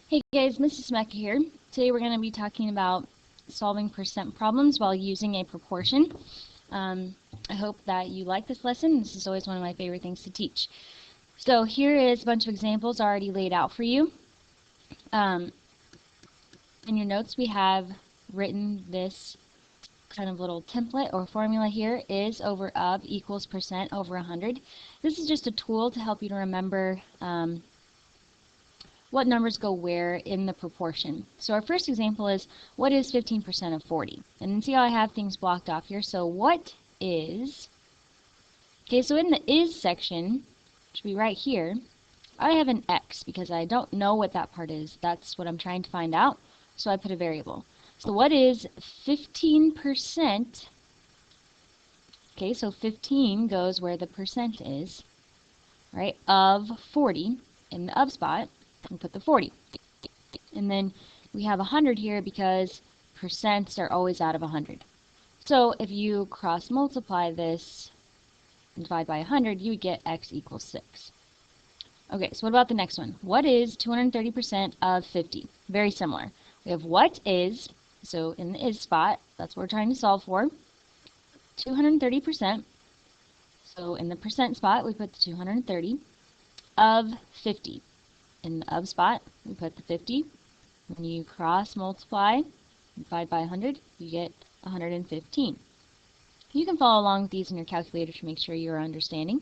Hey guys, Mrs. Mecca here. Today we're going to be talking about solving percent problems while using a proportion. I hope that you like this lesson. This is always one of my favorite things to teach. So here is a bunch of examples already laid out for you. In your notes we have written this kind of little template or formula here, is over of equals percent over 100. This is just a tool to help you to remember what numbers go where in the proportion. So our first example is, what is 15% of 40? And then see how I have things blocked off here. So what is, okay, so in the is section, which should be right here, I have an x because I don't know what that part is. That's what I'm trying to find out. So I put a variable. So what is 15%? Okay, so 15 goes where the percent is, right, of 40 in the of spot. And put the 40. And then we have 100 here because percents are always out of 100. So if you cross multiply this and divide by 100, you would get x equals 6. Okay, so what about the next one? What is 230% of 50? Very similar. We have what is, so in the is spot, that's what we're trying to solve for, 230%. So in the percent spot, we put the 230 of 50. In the of spot, we put the 50. When you cross multiply, divide by 100, you get 115. You can follow along with these in your calculator to make sure you're understanding.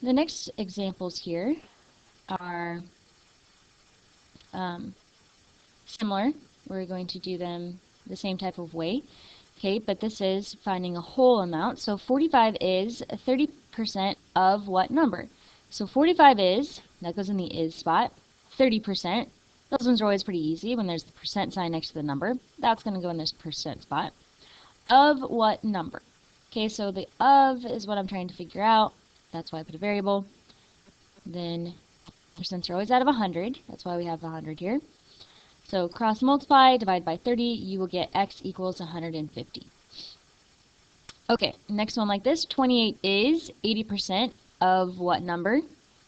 The next examples here are similar. We're going to do them the same type of way. Okay, but this is finding a whole amount. So 45 is 30% of what number? So 45 is, that goes in the is spot, 30%. Those ones are always pretty easy when there's the percent sign next to the number. That's going to go in this percent spot. Of what number? Okay, so the of is what I'm trying to figure out. That's why I put a variable. Then percents are always out of 100. That's why we have the 100 here. So cross multiply, divide by 30, you will get x equals 150. Okay, next one like this. 28 is 80% of what number?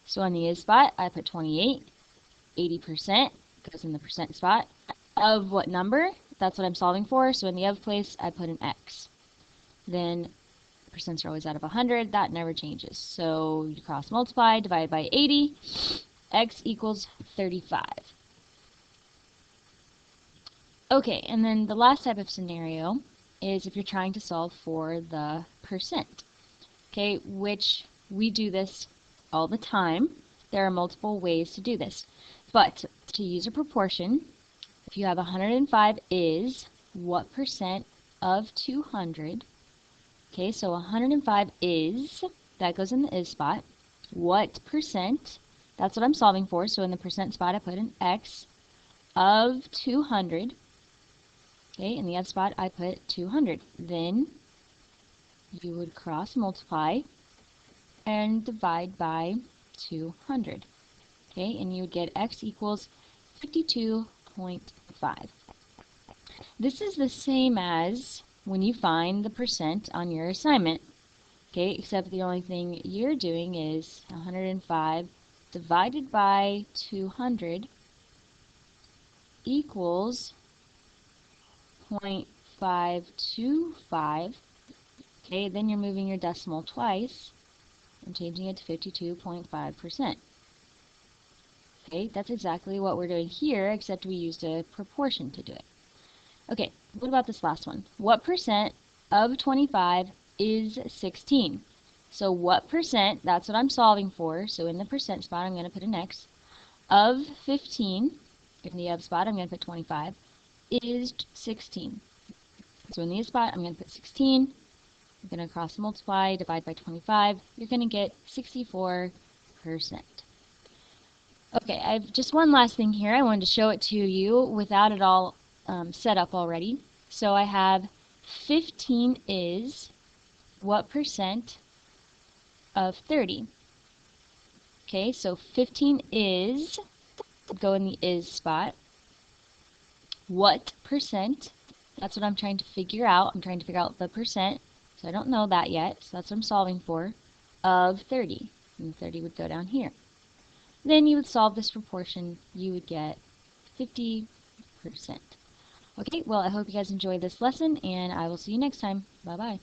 So on the is spot, I put 28. 80% goes in the percent spot. Of what number? That's what I'm solving for. So in the of place, I put an x. Then percents are always out of 100. That never changes. So you cross multiply, divide by 80. X equals 35. Okay, and then the last type of scenario is if you're trying to solve for the percent. Okay, which we do this all the time. There are multiple ways to do this. But to use a proportion, if you have 105 is what percent of 200? Okay, so 105 is, that goes in the is spot. What percent? That's what I'm solving for. So in the percent spot, I put an x of 200. Okay, in the of spot, I put 200. Then you would cross multiply and divide by 200. Okay, and you would get x equals 52.5. This is the same as when you find the percent on your assignment. Okay, except the only thing you're doing is 105 divided by 200 equals 0.525. Okay, then you're moving your decimal twice and changing it to 52.5%. Okay, that's exactly what we're doing here, except we used a proportion to do it. Okay, what about this last one? What percent of 25 is 16? So what percent, that's what I'm solving for. So in the percent spot, I'm going to put an x. Of 15, in the of spot, I'm going to put 25, is 16. So in the is spot, I'm going to put 16. I'm going to cross multiply, divide by 25. You're going to get 64%. Okay, I have just one last thing here. I wanted to show it to you without it all set up already. So I have 15 is what percent of 30? Okay, so 15 is, go in the is spot. What percent? That's what I'm trying to figure out. I'm trying to figure out the percent. So I don't know that yet. So that's what I'm solving for. Of 30. And 30 would go down here. then you would solve this proportion. You would get 50%. Okay, well, I hope you guys enjoyed this lesson, and I will see you next time. Bye-bye.